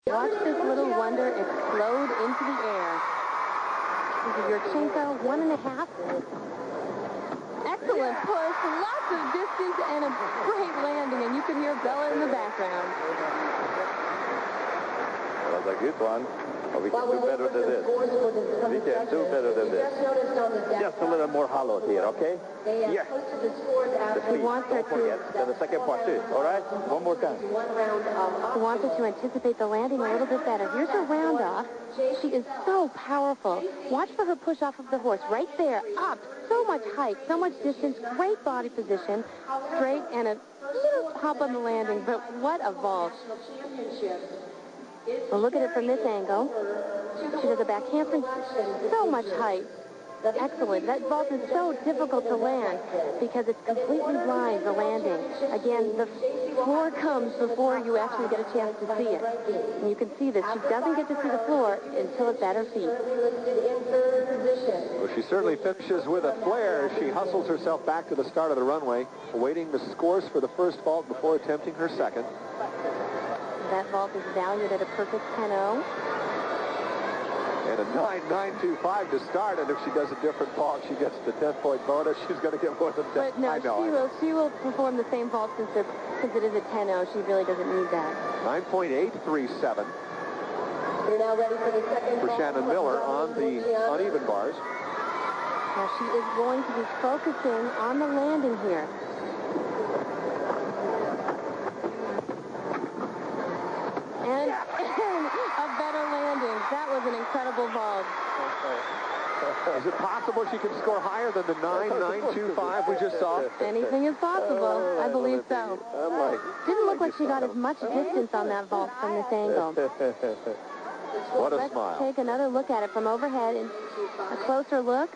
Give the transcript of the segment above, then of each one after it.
Watch this little wonder explode into the air. This is Yurchenko, 1.5. Excellent push, lots of distance, and a great landing, and you can hear Bella in the background. That was a good one. Oh, we can do better than this. We can do better than this. Just a little more hollow here, okay? Yes. He wants her to... Then the second part too. All right? One more time. He wants her to anticipate the landing a little bit better. Here's her round off. She is so powerful. Watch for her push off of the horse. Right there. Up. So much height. So much distance. Great body position. Straight and a little hop on the landing. But what a vault. Well, look at it from this angle. She does a back handspring. So much height. Excellent. That vault is so difficult to land because it's completely blind, the landing. Again, the floor comes before you actually get a chance to see it. And you can see this. She doesn't get to see the floor until it's at her feet. Well, she certainly finishes with a flare. She hustles herself back to the start of the runway, awaiting the scores for the first vault before attempting her second. That vault is valued at a perfect 10-0. And a 9.925 to start, and if she does a different vault, she gets the 10-point bonus. She's going to get more than 10. But no, she will perform the same vault since it is a 10-0. She really doesn't need that. 9.837. You're now ready for the second for Shannon Miller on the uneven bars. Now she is going to be focusing on the landing here. And a better landing. That was an incredible vault. Is it possible she can score higher than the 9.925 we just saw? Anything is possible. I believe so. Didn't look like she got as much distance on that vault from this angle. What a smile. Let's take another look at it from overhead. And a closer look.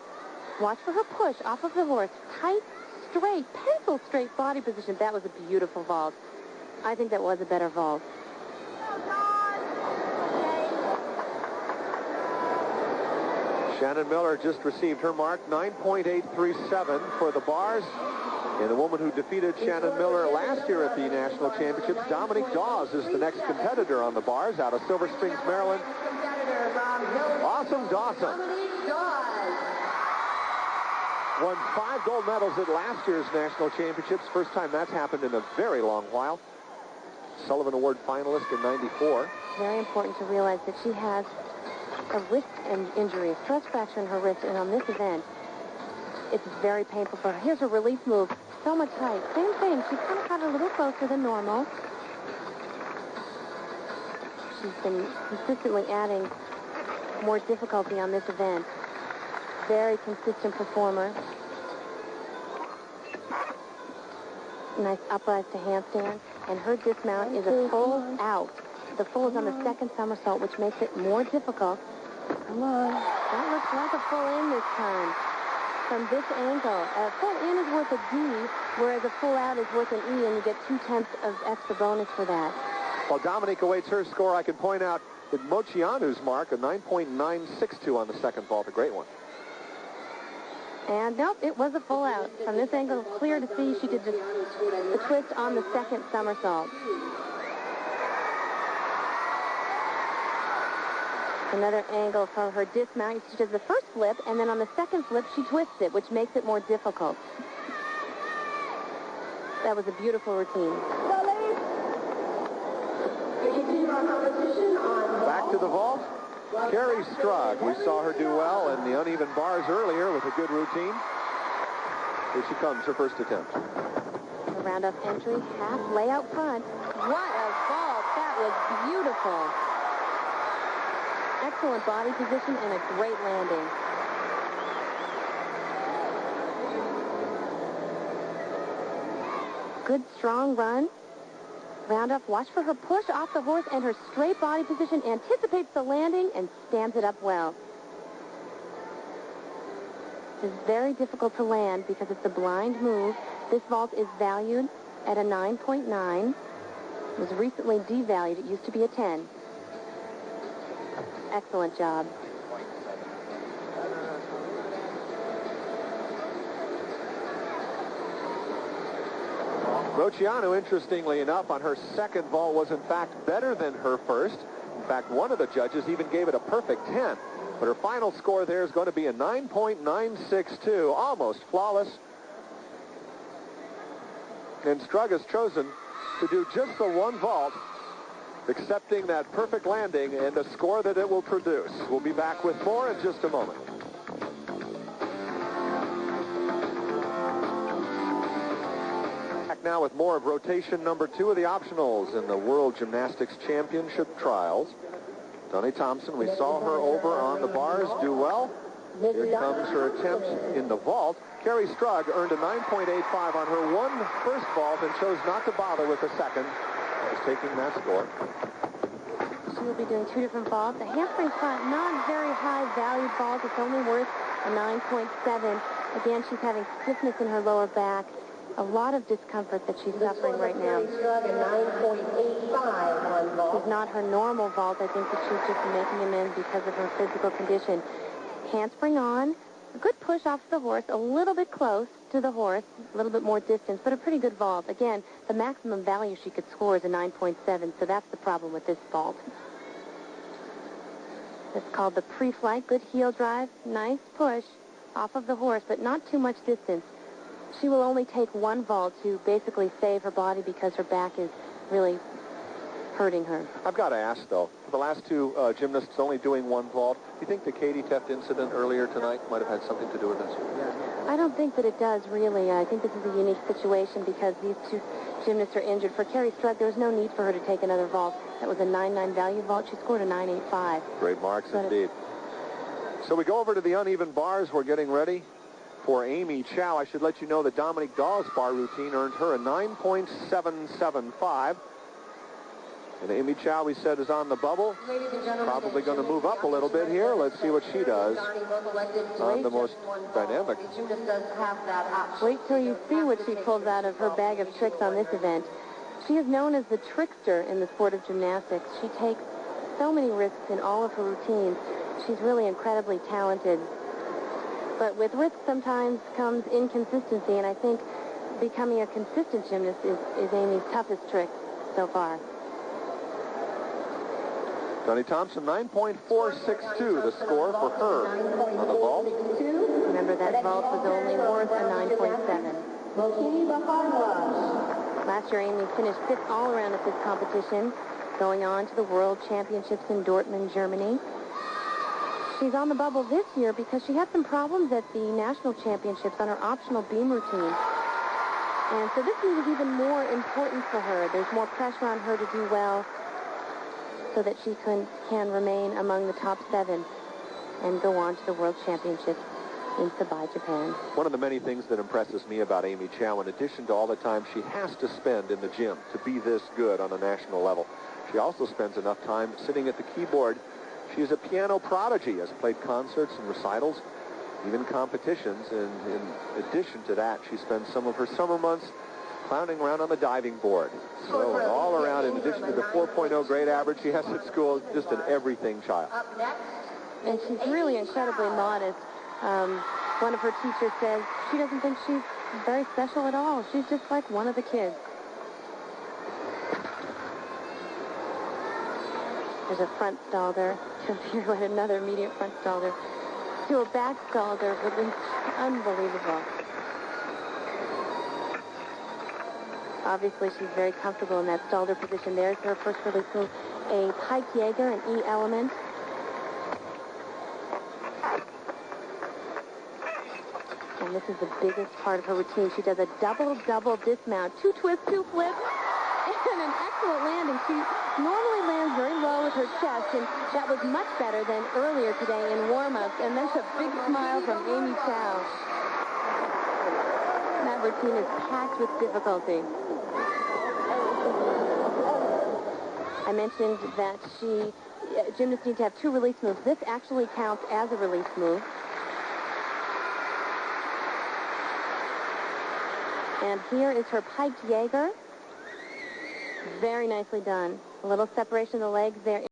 Watch for her push off of the horse. Tight, straight, pencil straight body position. That was a beautiful vault. I think that was a better vault. Shannon Miller just received her mark, 9.837 for the bars. And the woman who defeated Shannon Miller last year at the National Championships, Dominique Dawes, is the next competitor on the bars out of Silver Springs, Maryland. Awesome Dawson. Won 5 gold medals at last year's National Championships. First time that's happened in a very long while. Sullivan Award finalist in '94. Very important to realize that she has a wrist injury, a stress fracture in her wrist, and on this event, it's very painful for her. Here's her release move. So much height. Same thing. She's kind of got a little closer than normal. She's been consistently adding more difficulty on this event. Very consistent performer. Nice uprise to handstand. And her dismount is a full out. The full is on the second somersault, which makes it more difficult. Come on. That looks like a full in this time. From this angle, a full in is worth a D, whereas a full out is worth an E, and you get 2/10 of extra bonus for that. While Dominique awaits her score, I can point out that Moceanu's mark, a 9.962 on the second vault, a great one. And nope, it was a full out. From this angle, clear to see she did the twist on the second somersault. Another angle for her dismount. She does the first flip, and then on the second flip, she twists it, which makes it more difficult. That was a beautiful routine. Back to the vault. Carrie Strug. We saw her do well in the uneven bars earlier with a good routine. Here she comes, her first attempt. A round-off entry, half lay out front. What a vault. That was beautiful. Excellent body position and a great landing. Good, strong run. Round up, watch for her push off the horse, and her straight body position anticipates the landing and stands it up well. This is very difficult to land because it's a blind move. This vault is valued at a 9.9. It was recently devalued. It used to be a 10. Excellent job. Moceanu, interestingly enough, on her second vault was in fact better than her first. In fact, one of the judges even gave it a perfect 10. But her final score there is going to be a 9.962, almost flawless. And Strug has chosen to do just the one vault, accepting that perfect landing and the score that it will produce. We'll be back with more in just a moment. Back now with more of rotation number 2 of the optionals in the World Gymnastics Championship trials. Donnie Thompson, we saw her over on the bars do well. Here comes her attempt in the vault. Kerri Strug earned a 9.85 on her first vault and chose not to bother with the second. Is taking that score. She will be doing 2 different vaults. A handspring front, not very high valued vault. It's only worth a 9.7. Again, she's having stiffness in her lower back. A lot of discomfort that she's suffering right now. She's not her normal vault. I think that she's just making amends because of her physical condition. Handspring on. A good push off the horse. A little bit close to the horse. A little bit more distance, but a pretty good vault. Again, the maximum value she could score is a 9.7, so that's the problem with this vault. It's called the pre-flight. Good heel drive. Nice push off of the horse, but not too much distance. She will only take one vault to basically save her body because her back is really hurting her. I've got to ask, though, for the last 2 gymnasts only doing one vault, do you think the Katie theft incident earlier tonight might have had something to do with this? I don't think that it does, really. I think this is a unique situation because these 2 gymnasts are injured. For Kerri Strug, there was no need for her to take another vault. That was a 9.9 value vault. She scored a 9.85. Great marks indeed. So we go over to the uneven bars. We're getting ready for Amy Chow. I should let you know that Dominique Dawes' bar routine earned her a 9.775. And Amy Chow, we said, is on the bubble. Probably going to move up a little bit here. Let's see what she does on the most dynamic. Wait till you see what she pulls out of her bag of tricks on this event. She is known as the trickster in the sport of gymnastics. She takes so many risks in all of her routines. She's really incredibly talented. But with risk sometimes comes inconsistency, and I think becoming a consistent gymnast is Amy's toughest trick so far. Donnie Thompson, 9.462, the score for her on the vault. Remember, that vault was only worth a 9.7. Last year, Amy finished 5th all around at this competition, going on to the World Championships in Dortmund, Germany. She's on the bubble this year because she had some problems at the national championships on her optional beam routine. And so this means even more important for her. There's more pressure on her to do well so that she can remain among the top 7 and go on to the World Championships in Sabai, Japan. One of the many things that impresses me about Amy Chow, in addition to all the time she has to spend in the gym to be this good on a national level, she also spends enough time sitting at the keyboard. She's a piano prodigy, has played concerts and recitals, even competitions, and in addition to that, she spends some of her summer months clowning around on the diving board. So all around, in addition to the 4.0 grade average she has at school, just an everything child. And she's really incredibly modest. One of her teachers says she doesn't think she's very special at all. She's just like one of the kids. There's a front stalder. Here with another immediate front stalder. To a back stalder, which is unbelievable. Obviously, she's very comfortable in that stalder position. There's her first release move, a Pike Jaeger, an E element. And this is the biggest part of her routine. She does a double dismount, 2 twists, 2 flips, and an excellent landing. She normally lands very low with her chest, and that was much better than earlier today in warm-ups. And that's a big smile from Amy Chow. That routine is packed with difficulty. I mentioned that gymnasts need to have 2 release moves. This actually counts as a release move. And here is her Pike Jaeger. Very nicely done. A little separation of the legs there.